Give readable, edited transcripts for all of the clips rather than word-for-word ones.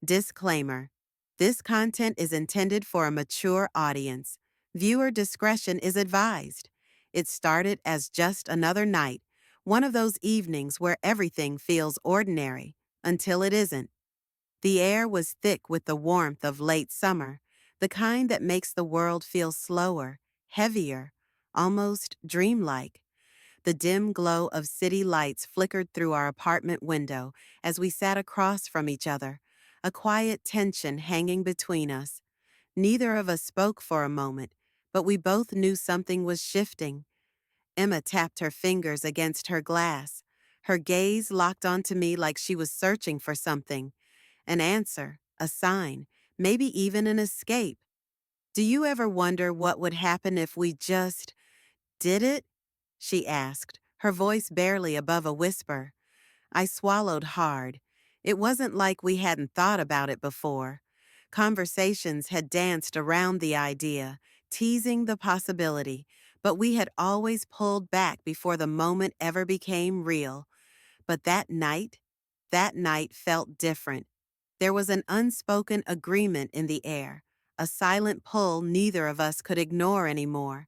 Disclaimer: this content is intended for a mature audience. Viewer discretion is advised. It started as just another night, one of those evenings where everything feels ordinary, until it isn't. The air was thick with the warmth of late summer, the kind that makes the world feel slower, heavier, almost dreamlike. The dim glow of city lights flickered through our apartment window as we sat across from each other, a quiet tension hanging between us. Neither of us spoke for a moment, but we both knew something was shifting. Emma tapped her fingers against her glass, her gaze locked onto me like she was searching for something, an answer, a sign, maybe even an escape. Do you ever wonder what would happen if we just did it? She asked, her voice barely above a whisper. I swallowed hard. It wasn't like we hadn't thought about it before. Conversations had danced around the idea, teasing the possibility, but we had always pulled back before the moment ever became real. But that night felt different. There was an unspoken agreement in the air, a silent pull neither of us could ignore anymore.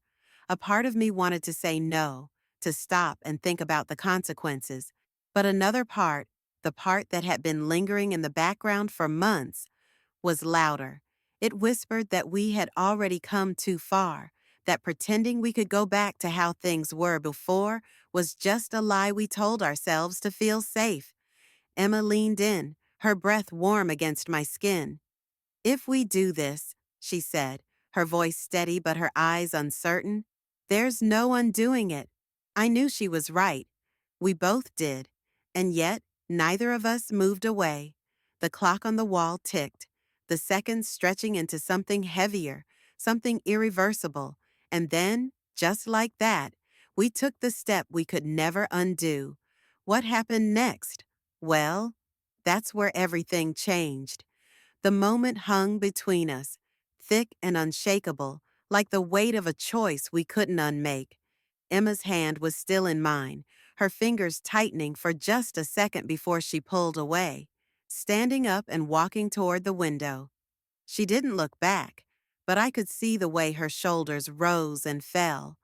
A part of me wanted to say no, to stop and think about the consequences, but another part, the part that had been lingering in the background for months, was louder. It whispered that we had already come too far, that pretending we could go back to how things were before was just a lie we told ourselves to feel safe. Emma leaned in, her breath warm against my skin. If we do this, she said, her voice steady but her eyes uncertain, there's no undoing it. I knew she was right. We both did. And yet, neither of us moved away. The clock on the wall ticked, the seconds stretching into something heavier, something irreversible. And then, just like that, we took the step we could never undo. What happened next? Well, that's where everything changed. The moment hung between us, thick and unshakable, like the weight of a choice we couldn't unmake. Emma's hand was still in mine, her fingers tightening for just a second before she pulled away, standing up and walking toward the window. She didn't look back, but I could see the way her shoulders rose and fell,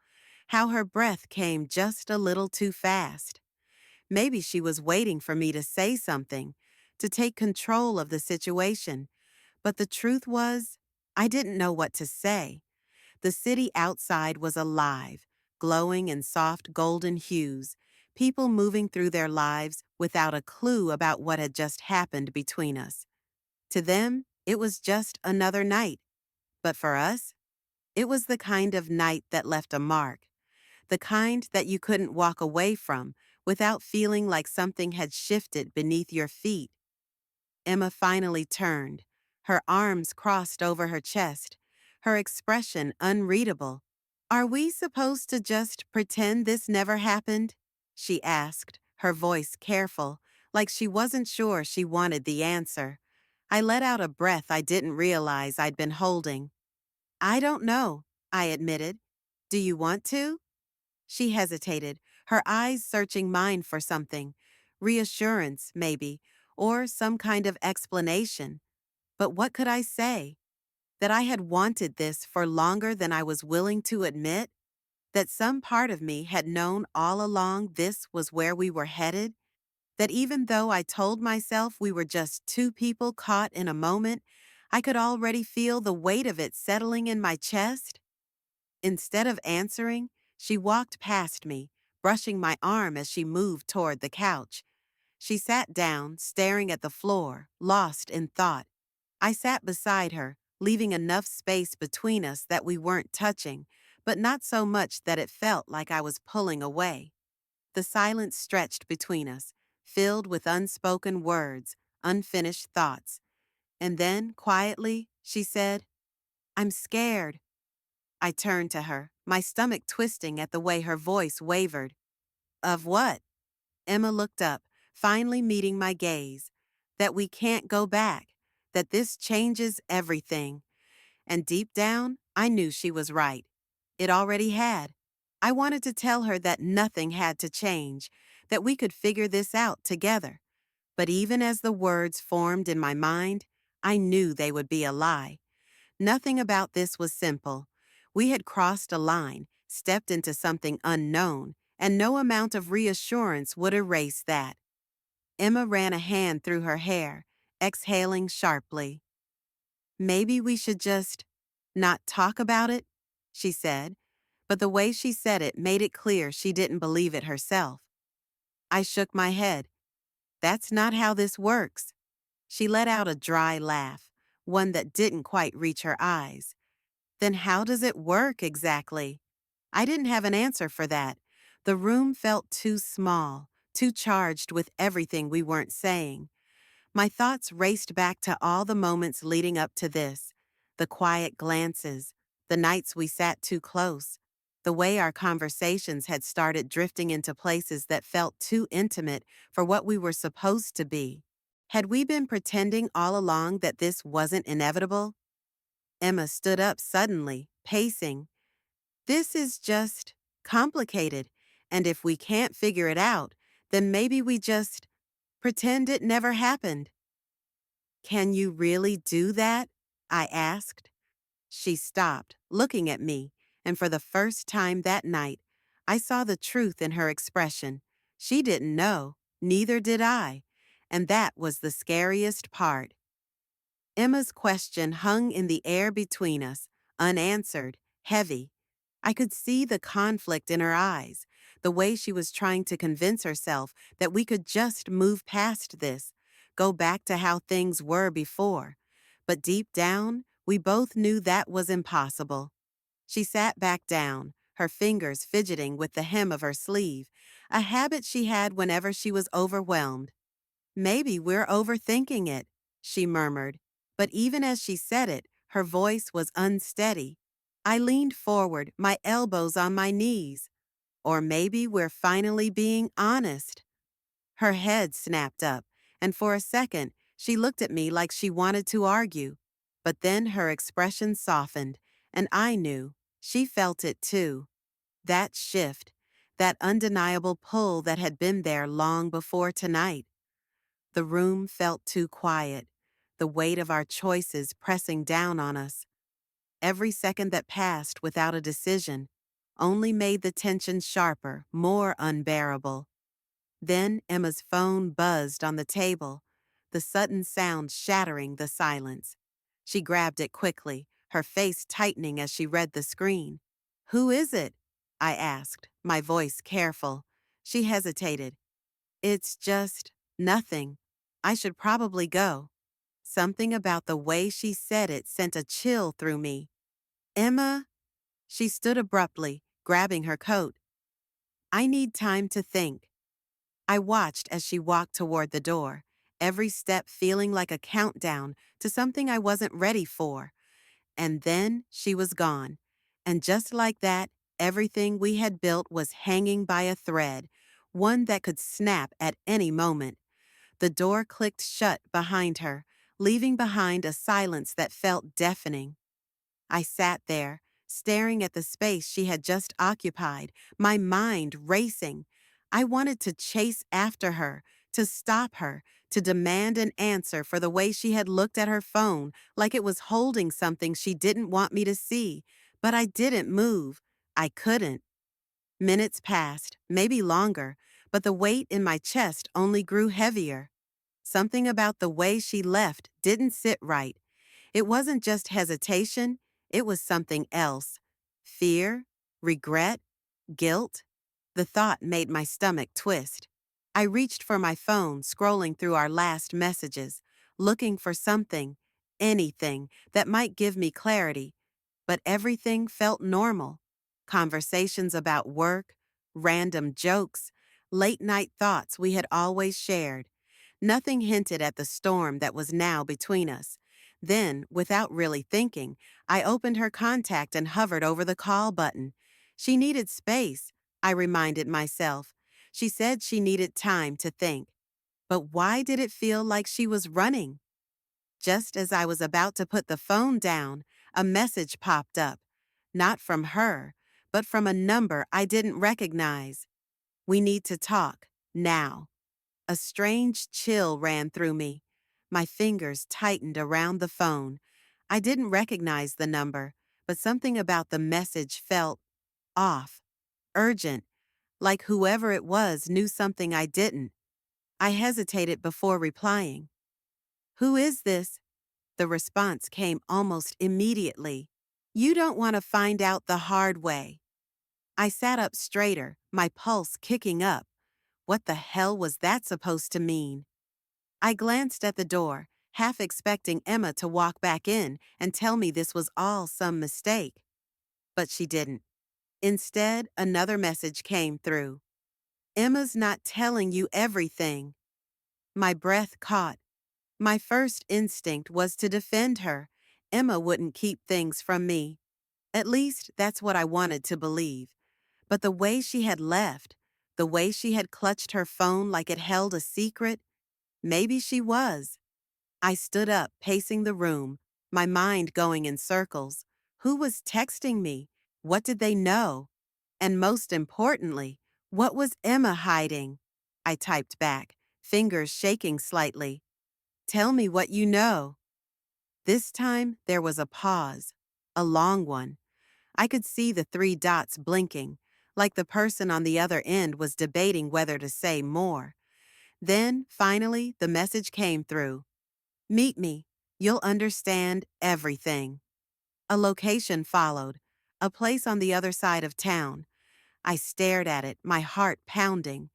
how her breath came just a little too fast. Maybe she was waiting for me to say something, to take control of the situation. But the truth was, I didn't know what to say. The city outside was alive, glowing in soft golden hues, people moving through their lives without a clue about what had just happened between us. To them, it was just another night. But for us, it was the kind of night that left a mark, the kind that you couldn't walk away from without feeling like something had shifted beneath your feet. Emma finally turned, her arms crossed over her chest, her expression unreadable. Are we supposed to just pretend this never happened? She asked, her voice careful, like she wasn't sure she wanted the answer. I let out a breath I didn't realize I'd been holding. I don't know, I admitted. Do you want to? She hesitated, her eyes searching mine for something. Reassurance, maybe, or some kind of explanation. But what could I say? That I had wanted this for longer than I was willing to admit? That some part of me had known all along this was where we were headed? That even though I told myself we were just two people caught in a moment, I could already feel the weight of it settling in my chest? Instead of answering, she walked past me, brushing my arm as she moved toward the couch. She sat down, staring at the floor, lost in thought. I sat beside her, leaving enough space between us that we weren't touching, but not so much that it felt like I was pulling away. The silence stretched between us, filled with unspoken words, unfinished thoughts. And then, quietly, she said, I'm scared. I turned to her, my stomach twisting at the way her voice wavered. Of what? Emma looked up, finally meeting my gaze. That we can't go back, that this changes everything. And deep down, I knew she was right. It already had. I wanted to tell her that nothing had to change, that we could figure this out together. But even as the words formed in my mind, I knew they would be a lie. Nothing about this was simple. We had crossed a line, stepped into something unknown, and no amount of reassurance would erase that. Emma ran a hand through her hair, exhaling sharply. Maybe we should just not talk about it, she said, but the way she said it made it clear she didn't believe it herself. I shook my head. That's not how this works. She let out a dry laugh, one that didn't quite reach her eyes. Then how does it work exactly? I didn't have an answer for that. The room felt too small, too charged with everything we weren't saying. My thoughts raced back to all the moments leading up to this, the quiet glances, the nights we sat too close, the way our conversations had started drifting into places that felt too intimate for what we were supposed to be. Had we been pretending all along that this wasn't inevitable? Emma stood up suddenly, pacing. This is just complicated, and if we can't figure it out, then maybe we just pretend it never happened. Can you really do that? I asked. She stopped, looking at me, and for the first time that night, I saw the truth in her expression. She didn't know, neither did I, and that was the scariest part. Emma's question hung in the air between us, unanswered, heavy. I could see the conflict in her eyes, the way she was trying to convince herself that we could just move past this, go back to how things were before. But deep down, we both knew that was impossible. She sat back down, her fingers fidgeting with the hem of her sleeve, a habit she had whenever she was overwhelmed. Maybe we're overthinking it, she murmured, but even as she said it, her voice was unsteady. I leaned forward, my elbows on my knees. Or maybe we're finally being honest. Her head snapped up, and for a second, she looked at me like she wanted to argue. But then her expression softened, and I knew she felt it too. That shift, that undeniable pull that had been there long before tonight. The room felt too quiet, the weight of our choices pressing down on us. Every second that passed without a decision only made the tension sharper, more unbearable. Then Emma's phone buzzed on the table, the sudden sound shattering the silence. She grabbed it quickly, her face tightening as she read the screen. "Who is it?" I asked, my voice careful. She hesitated. "It's just nothing. I should probably go." Something about the way she said it sent a chill through me. "Emma?" She stood abruptly, grabbing her coat. "I need time to think." I watched as she walked toward the door, every step feeling like a countdown to something I wasn't ready for. And then she was gone. And just like that, everything we had built was hanging by a thread, one that could snap at any moment. The door clicked shut behind her, leaving behind a silence that felt deafening. I sat there, staring at the space she had just occupied, my mind racing. I wanted to chase after her, to stop her, to demand an answer for the way she had looked at her phone like it was holding something she didn't want me to see. But I didn't move. I couldn't. Minutes passed, maybe longer, but the weight in my chest only grew heavier. Something about the way she left didn't sit right. It wasn't just hesitation, it was something else. Fear, regret, guilt. The thought made my stomach twist. I reached for my phone, scrolling through our last messages, looking for something, anything, that might give me clarity. But everything felt normal. Conversations about work, random jokes, late-night thoughts we had always shared. Nothing hinted at the storm that was now between us. Then, without really thinking, I opened her contact and hovered over the call button. She needed space, I reminded myself. She said she needed time to think. But why did it feel like she was running? Just as I was about to put the phone down, a message popped up. Not from her, but from a number I didn't recognize. "We need to talk, now." A strange chill ran through me. My fingers tightened around the phone. I didn't recognize the number, but something about the message felt off, urgent, like whoever it was knew something I didn't. I hesitated before replying. "Who is this?" The response came almost immediately. "You don't want to find out the hard way." I sat up straighter, my pulse kicking up. What the hell was that supposed to mean? I glanced at the door, half expecting Emma to walk back in and tell me this was all some mistake. But she didn't. Instead, another message came through. "Emma's not telling you everything." My breath caught. My first instinct was to defend her. Emma wouldn't keep things from me. At least, that's what I wanted to believe. But the way she had left, the way she had clutched her phone like it held a secret, maybe she was. I stood up, pacing the room, my mind going in circles. Who was texting me? What did they know? And most importantly, what was Emma hiding? I typed back, fingers shaking slightly. "Tell me what you know." This time, there was a pause, a long one. I could see the three dots blinking, like the person on the other end was debating whether to say more. Then, finally, the message came through. "Meet me. You'll understand everything." A location followed, a place on the other side of town. I stared at it, my heart pounding.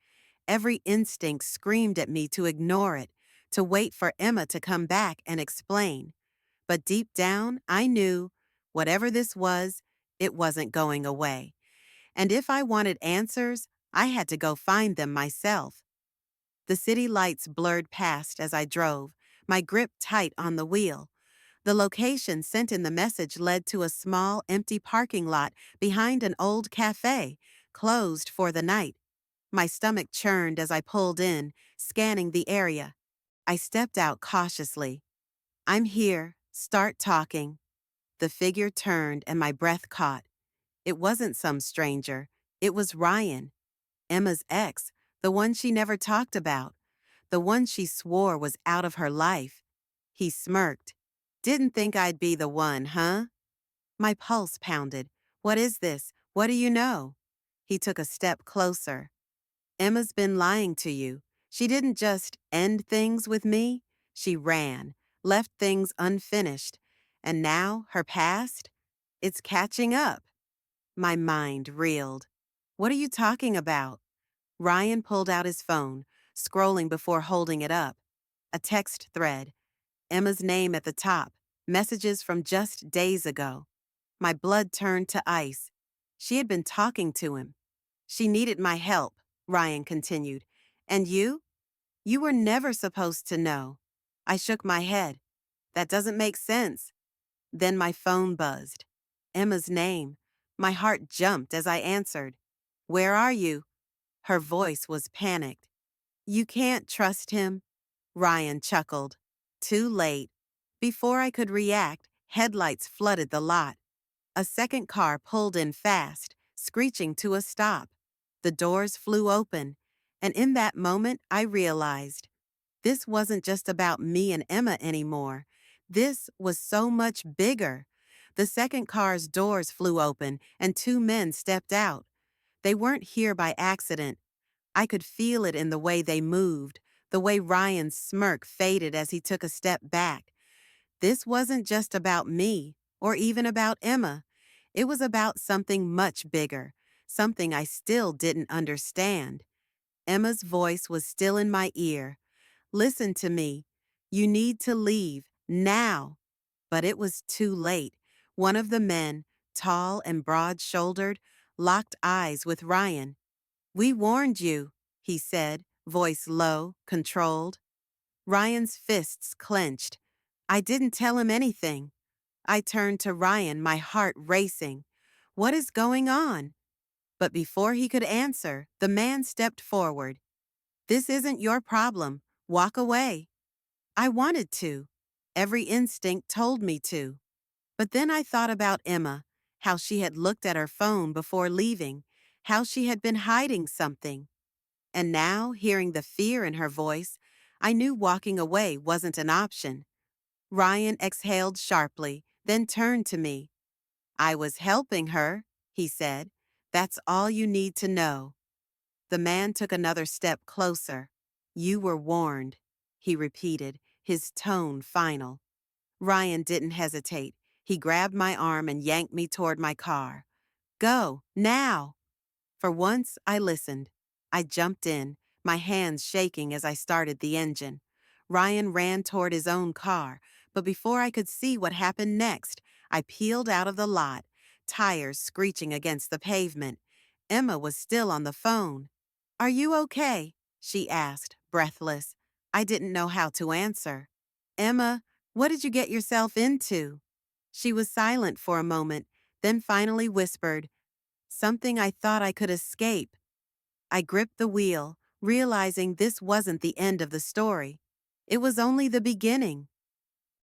Every instinct screamed at me to ignore it, to wait for Emma to come back and explain. But deep down, I knew, whatever this was, it wasn't going away. And if I wanted answers, I had to go find them myself. The city lights blurred past as I drove, my grip tight on the wheel. The location sent in the message led to a small, empty parking lot behind an old cafe, closed for the night. My stomach churned as I pulled in, scanning the area. I stepped out cautiously. "I'm here. Start talking." The figure turned and my breath caught. It wasn't some stranger. It was Ryan, Emma's ex, the one she never talked about, the one she swore was out of her life. He smirked. "Didn't think I'd be the one, huh?" My pulse pounded. "What is this? What do you know?" He took a step closer. "Emma's been lying to you. She didn't just end things with me. She ran, left things unfinished. And now, her past? It's catching up." My mind reeled. "What are you talking about?" Ryan pulled out his phone, scrolling before holding it up. A text thread. Emma's name at the top. Messages from just days ago. My blood turned to ice. She had been talking to him. "She needed my help," Ryan continued. "And you? You were never supposed to know." I shook my head. "That doesn't make sense." Then my phone buzzed. Emma's name. My heart jumped as I answered. "Where are you?" Her voice was panicked. "You can't trust him." Ryan chuckled. Too late. Before I could react, headlights flooded the lot. A second car pulled in fast, screeching to a stop. The doors flew open, and in that moment I realized this wasn't just about me and Emma anymore. This was so much bigger. The second car's doors flew open, and two men stepped out. They weren't here by accident. I could feel it in the way they moved, the way Ryan's smirk faded as he took a step back. This wasn't just about me, or even about Emma. It was about something much bigger, something I still didn't understand. Emma's voice was still in my ear. "Listen to me. You need to leave, now." But it was too late. One of the men, tall and broad-shouldered, locked eyes with Ryan. "We warned you," he said, voice low, controlled. Ryan's fists clenched. "I didn't tell him anything." I turned to Ryan, my heart racing. "What is going on?" But before he could answer, the man stepped forward. "This isn't your problem. Walk away." I wanted to. Every instinct told me to. But then I thought about Emma, how she had looked at her phone before leaving, how she had been hiding something. And now, hearing the fear in her voice, I knew walking away wasn't an option. Ryan exhaled sharply, then turned to me. I was helping her, he said. That's all you need to know. The man took another step closer. You were warned, he repeated, his tone final. Ryan didn't hesitate. He grabbed my arm and yanked me toward my car. Go, now! For once, I listened. I jumped in, my hands shaking as I started the engine. Ryan ran toward his own car, but before I could see what happened next, I peeled out of the lot, tires screeching against the pavement. Emma was still on the phone. Are you okay? She asked, breathless. I didn't know how to answer. Emma, what did you get yourself into? She was silent for a moment, then finally whispered, something I thought I could escape. I gripped the wheel, realizing this wasn't the end of the story. It was only the beginning.